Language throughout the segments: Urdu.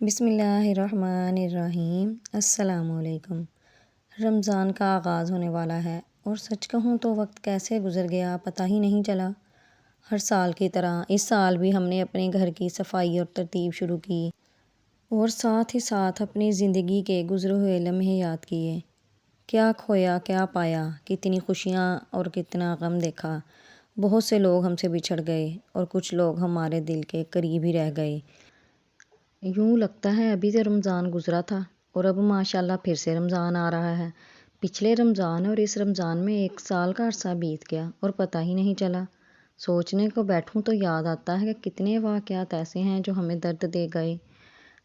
بسم اللہ الرحمن الرحیم۔ السلام علیکم۔ رمضان کا آغاز ہونے والا ہے اور سچ کہوں تو وقت کیسے گزر گیا پتہ ہی نہیں چلا۔ ہر سال کی طرح اس سال بھی ہم نے اپنے گھر کی صفائی اور ترتیب شروع کی اور ساتھ ہی ساتھ اپنی زندگی کے گزرے ہوئے لمحے یاد کیے۔ کیا کھویا کیا پایا، کتنی خوشیاں اور کتنا غم دیکھا۔ بہت سے لوگ ہم سے بچھڑ گئے اور کچھ لوگ ہمارے دل کے قریب ہی رہ گئے۔ یوں لگتا ہے ابھی سے رمضان گزرا تھا اور اب ماشاءاللہ پھر سے رمضان آ رہا ہے۔ پچھلے رمضان اور اس رمضان میں 1 سال کا عرصہ بیت گیا اور پتہ ہی نہیں چلا۔ سوچنے کو بیٹھوں تو یاد آتا ہے کہ کتنے واقعات ایسے ہیں جو ہمیں درد دے گئے۔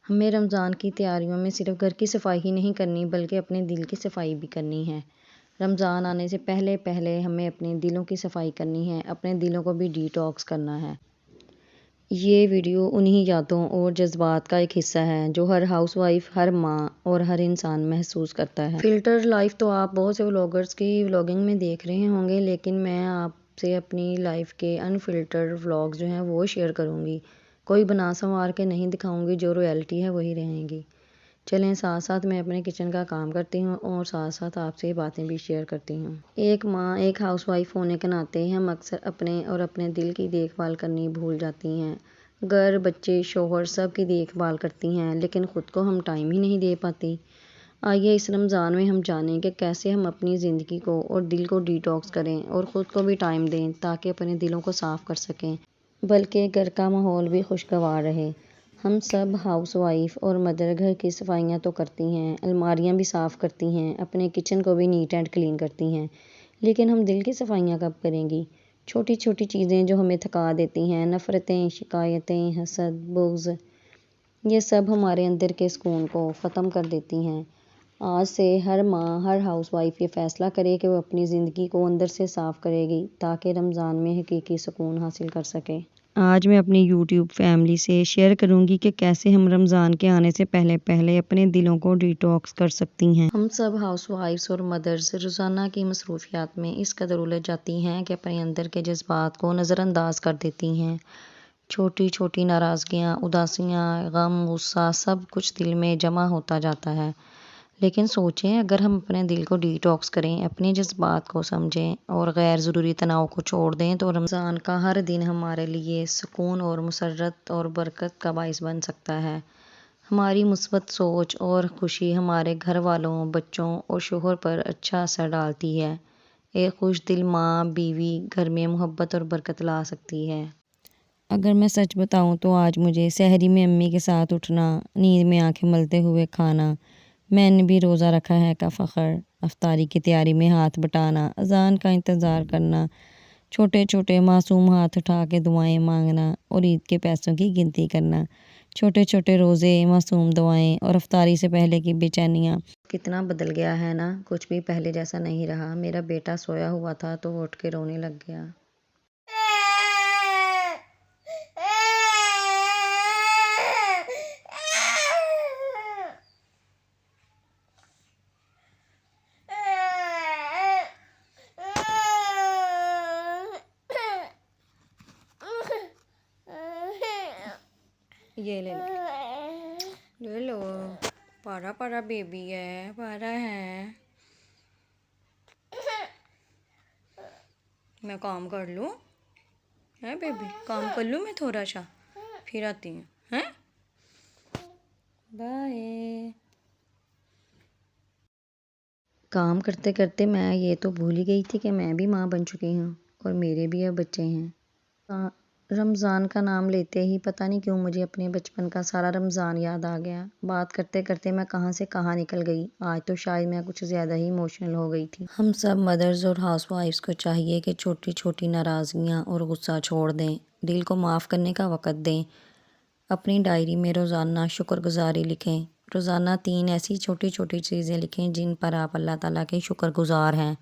ہمیں رمضان کی تیاریوں میں صرف گھر کی صفائی ہی نہیں کرنی بلکہ اپنے دل کی صفائی بھی کرنی ہے۔ رمضان آنے سے پہلے پہلے ہمیں اپنے دلوں کی صفائی کرنی ہے، اپنے دلوں کو بھی ڈیٹاکس کرنا ہے۔ یہ ویڈیو انہی یادوں اور جذبات کا ایک حصہ ہے جو ہر ہاؤس وائف، ہر ماں اور ہر انسان محسوس کرتا ہے۔ فلٹر لائف تو آپ بہت سے ولاگرز کی ولاگنگ میں دیکھ رہے ہوں گے، لیکن میں آپ سے اپنی لائف کے انفلٹرڈ ولاگز جو ہیں وہ شیئر کروں گی۔ کوئی بنا سنوار کے نہیں دکھاؤں گی، جو ریئلٹی ہے وہی رہیں گی۔ چلیں ساتھ ساتھ میں اپنے کچن کا کام کرتی ہوں اور ساتھ ساتھ آپ سے باتیں بھی شیئر کرتی ہوں۔ ایک ماں، ایک ہاؤس وائف ہونے کے ناطے ہم اکثر اپنے اور اپنے دل کی دیکھ بھال کرنی بھول جاتی ہیں۔ گھر، بچے، شوہر سب کی دیکھ بھال کرتی ہیں لیکن خود کو ہم ٹائم ہی نہیں دے پاتی۔ آئیے اس رمضان میں ہم جانیں کہ کیسے ہم اپنی زندگی کو اور دل کو ڈیٹاکس کریں اور خود کو بھی ٹائم دیں تاکہ اپنے دلوں کو صاف کر سکیں، بلکہ گھر کا ماحول بھی خوشگوار رہے۔ ہم سب ہاؤس وائف اور مدر گھر کی صفائیاں تو کرتی ہیں، الماریاں بھی صاف کرتی ہیں، اپنے کچن کو بھی نیٹ اینڈ کلین کرتی ہیں، لیکن ہم دل کی صفائیاں کب کریں گی؟ چھوٹی چھوٹی چیزیں جو ہمیں تھکا دیتی ہیں، نفرتیں، شکایتیں، حسد، بغض، یہ سب ہمارے اندر کے سکون کو ختم کر دیتی ہیں۔ آج سے ہر ماں، ہر ہاؤس وائف یہ فیصلہ کرے کہ وہ اپنی زندگی کو اندر سے صاف کرے گی تاکہ رمضان میں حقیقی سکون حاصل کر سکے۔ آج میں اپنی یوٹیوب فیملی سے شیئر کروں گی کہ کیسے ہم رمضان کے آنے سے پہلے پہلے اپنے دلوں کو ڈیٹاکس کر سکتی ہیں۔ ہم سب ہاؤس وائفز اور مدرز روزانہ کی مصروفیات میں اس قدر الجھ جاتی ہیں کہ اپنے اندر کے جذبات کو نظر انداز کر دیتی ہیں۔ چھوٹی چھوٹی ناراضگیاں، اداسیاں، غم، غصہ سب کچھ دل میں جمع ہوتا جاتا ہے۔ لیکن سوچیں اگر ہم اپنے دل کو ڈیٹاکس کریں، اپنے جذبات کو سمجھیں اور غیر ضروری تناؤ کو چھوڑ دیں تو رمضان کا ہر دن ہمارے لیے سکون اور مسرت اور برکت کا باعث بن سکتا ہے۔ ہماری مثبت سوچ اور خوشی ہمارے گھر والوں، بچوں اور شوہر پر اچھا اثر ڈالتی ہے۔ ایک خوش دل ماں، بیوی گھر میں محبت اور برکت لا سکتی ہے۔ اگر میں سچ بتاؤں تو آج مجھے سحری میں امی کے ساتھ اٹھنا، نیند میں آنکھیں ملتے ہوئے کھانا، میں نے بھی روزہ رکھا ہے کا فخر، افطاری کی تیاری میں ہاتھ بٹانا، اذان کا انتظار کرنا، چھوٹے چھوٹے معصوم ہاتھ اٹھا کے دعائیں مانگنا اور عید کے پیسوں کی گنتی کرنا، چھوٹے چھوٹے روزے، معصوم دعائیں اور افطاری سے پہلے کی بے چینیاں۔ کتنا بدل گیا ہے نا، کچھ بھی پہلے جیسا نہیں رہا۔ میرا بیٹا سویا ہوا تھا تو وہ اٹھ کے رونے لگ گیا۔ یہ لے لو، پارا پارا بیبی ہے، پارا ہے۔ میں کام کر لوں ہے بیبی، کام کر لوں میں تھوڑا سا، پھر آتی ہوں ہیں۔ بائے۔ کام کرتے کرتے میں یہ تو بھول ہی گئی تھی کہ میں بھی ماں بن چکی ہوں اور میرے بھی اب بچے ہیں۔ رمضان کا نام لیتے ہی پتہ نہیں کیوں مجھے اپنے بچپن کا سارا رمضان یاد آ گیا۔ بات کرتے کرتے میں کہاں سے کہاں نکل گئی۔ آج تو شاید میں کچھ زیادہ ہی ایموشنل ہو گئی تھی۔ ہم سب مدرز اور ہاؤس وائفز کو چاہیے کہ چھوٹی چھوٹی ناراضگیاں اور غصہ چھوڑ دیں، دل کو معاف کرنے کا وقت دیں۔ اپنی ڈائری میں روزانہ شکر گزاری لکھیں۔ روزانہ 3 ایسی چھوٹی چھوٹی چیزیں لکھیں جن پر آپ اللہ تعالیٰ کے شکر گزار ہیں۔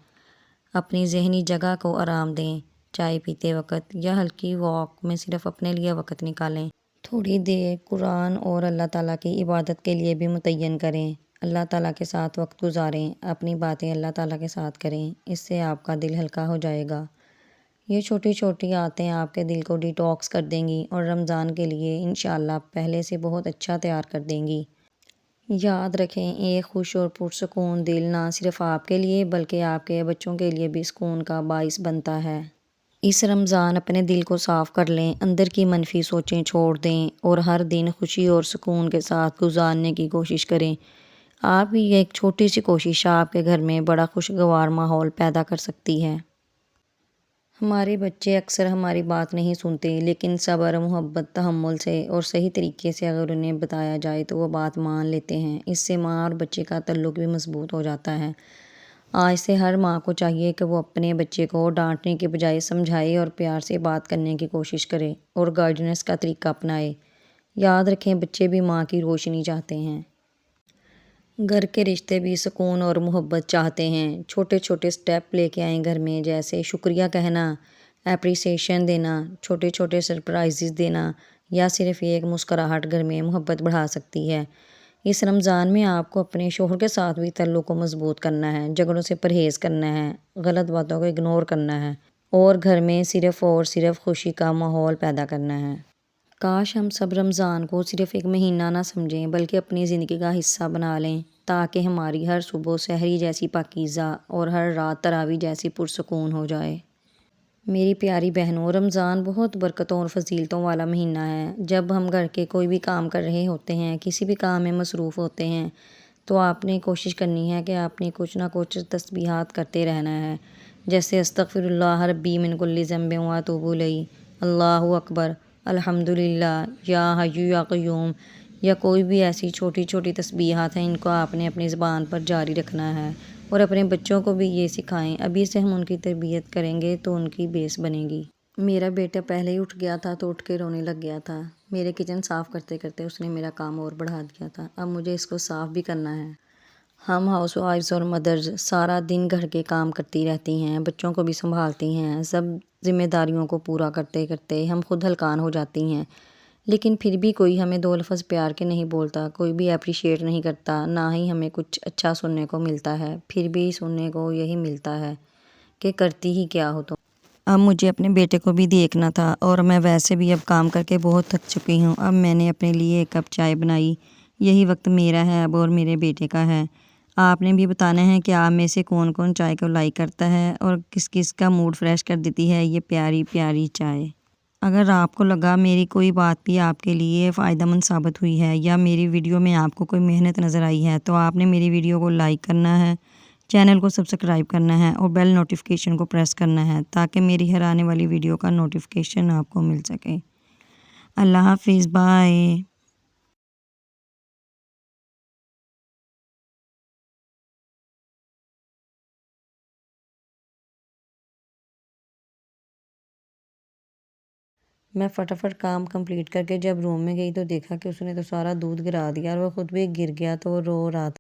اپنی ذہنی جگہ کو آرام دیں، چائے پیتے وقت یا ہلکی واک میں صرف اپنے لیے وقت نکالیں۔ تھوڑی دیر قرآن اور اللہ تعالیٰ کی عبادت کے لیے بھی متعین کریں۔ اللہ تعالیٰ کے ساتھ وقت گزاریں، اپنی باتیں اللہ تعالیٰ کے ساتھ کریں، اس سے آپ کا دل ہلکا ہو جائے گا۔ یہ چھوٹی چھوٹی عادتیں آپ کے دل کو ڈیٹاکس کر دیں گی اور رمضان کے لیے انشاءاللہ پہلے سے بہت اچھا تیار کر دیں گی۔ یاد رکھیں، ایک خوش اور پرسکون دل نہ صرف آپ کے لیے بلکہ آپ کے بچوں کے لیے بھی سکون کا باعث بنتا ہے۔ اس رمضان اپنے دل کو صاف کر لیں، اندر کی منفی سوچیں چھوڑ دیں اور ہر دن خوشی اور سکون کے ساتھ گزارنے کی کوشش کریں۔ آپ کی ایک چھوٹی سی کوشش آپ کے گھر میں بڑا خوشگوار ماحول پیدا کر سکتی ہے۔ ہمارے بچے اکثر ہماری بات نہیں سنتے، لیکن صبر، محبت، تحمل سے اور صحیح طریقے سے اگر انہیں بتایا جائے تو وہ بات مان لیتے ہیں۔ اس سے ماں اور بچے کا تعلق بھی مضبوط ہو جاتا ہے۔ آج سے ہر ماں کو چاہیے کہ وہ اپنے بچے کو ڈانٹنے کے بجائے سمجھائے اور پیار سے بات کرنے کی کوشش کرے اور گائیڈنس کا طریقہ اپنائے۔ یاد رکھیں، بچے بھی ماں کی روشنی چاہتے ہیں۔ گھر کے رشتے بھی سکون اور محبت چاہتے ہیں۔ چھوٹے چھوٹے سٹیپ لے کے آئیں گھر میں، جیسے شکریہ کہنا، اپریسیشن دینا، چھوٹے چھوٹے سرپرائزز دینا یا صرف ایک مسکراہٹ گھر میں محبت بڑھا سکتی ہے۔ اس رمضان میں آپ کو اپنے شوہر کے ساتھ بھی تعلق کو مضبوط کرنا ہے، جھگڑوں سے پرہیز کرنا ہے، غلط باتوں کو اگنور کرنا ہے اور گھر میں صرف اور صرف خوشی کا ماحول پیدا کرنا ہے۔ کاش ہم سب رمضان کو صرف ایک مہینہ نہ سمجھیں بلکہ اپنی زندگی کا حصہ بنا لیں، تاکہ ہماری ہر صبح سحری جیسی پاکیزہ اور ہر رات تراویح جیسی پرسکون ہو جائے۔ میری پیاری بہنوں، رمضان بہت برکتوں اور فضیلتوں والا مہینہ ہے۔ جب ہم گھر کے کوئی بھی کام کر رہے ہوتے ہیں، کسی بھی کام میں مصروف ہوتے ہیں، تو آپ نے کوشش کرنی ہے کہ آپ نے کچھ نہ کچھ تسبیحات کرتے رہنا ہے، جیسے استغفر اللہ ربی من کل ذنب واتوب الیہ، اللہ اکبر، الحمدللہ، یا حی یا قیوم، یا کوئی بھی ایسی چھوٹی چھوٹی تسبیحات ہیں، ان کو آپ نے اپنی زبان پر جاری رکھنا ہے اور اپنے بچوں کو بھی یہ سکھائیں۔ ابھی سے ہم ان کی تربیت کریں گے تو ان کی بیس بنے گی۔ میرا بیٹا پہلے ہی اٹھ گیا تھا تو اٹھ کے رونے لگ گیا تھا۔ میرے کچن صاف کرتے کرتے اس نے میرا کام اور بڑھا دیا تھا۔ اب مجھے اس کو صاف بھی کرنا ہے۔ ہم ہاؤس وائفز اور مدرز سارا دن گھر کے کام کرتی رہتی ہیں، بچوں کو بھی سنبھالتی ہیں، سب ذمہ داریوں کو پورا کرتے کرتے ہم خود ہلکان ہو جاتی ہیں، لیکن پھر بھی کوئی ہمیں دو لفظ پیار کے نہیں بولتا، کوئی بھی اپریشیٹ نہیں کرتا، نہ ہی ہمیں کچھ اچھا سننے کو ملتا ہے۔ پھر بھی سننے کو یہی ملتا ہے کہ کرتی ہی کیا ہو تم۔ اب مجھے اپنے بیٹے کو بھی دیکھنا تھا اور میں ویسے بھی اب کام کر کے بہت تھک چکی ہوں۔ اب میں نے اپنے لیے ایک کپ چائے بنائی۔ یہی وقت میرا ہے اب اور میرے بیٹے کا ہے۔ آپ نے بھی بتانا ہے کہ آپ میں سے کون کون چائے کو لائک کرتا ہے اور کس کس کا موڈ فریش کر دیتی ہے یہ پیاری پیاری چائے۔ اگر آپ کو لگا میری کوئی بات بھی آپ کے لیے فائدہ مند ثابت ہوئی ہے یا میری ویڈیو میں آپ کو کوئی محنت نظر آئی ہے، تو آپ نے میری ویڈیو کو لائک کرنا ہے، چینل کو سبسکرائب کرنا ہے اور بیل نوٹیفیکیشن کو پریس کرنا ہے تاکہ میری ہر آنے والی ویڈیو کا نوٹیفیکیشن آپ کو مل سکے۔ اللہ حافظ، بائے۔ میں فٹافٹ کام کمپلیٹ کر کے جب روم میں گئی تو دیکھا کہ اس نے تو سارا دودھ گرا دیا اور وہ خود بھی گر گیا تو وہ رو رہا تھا۔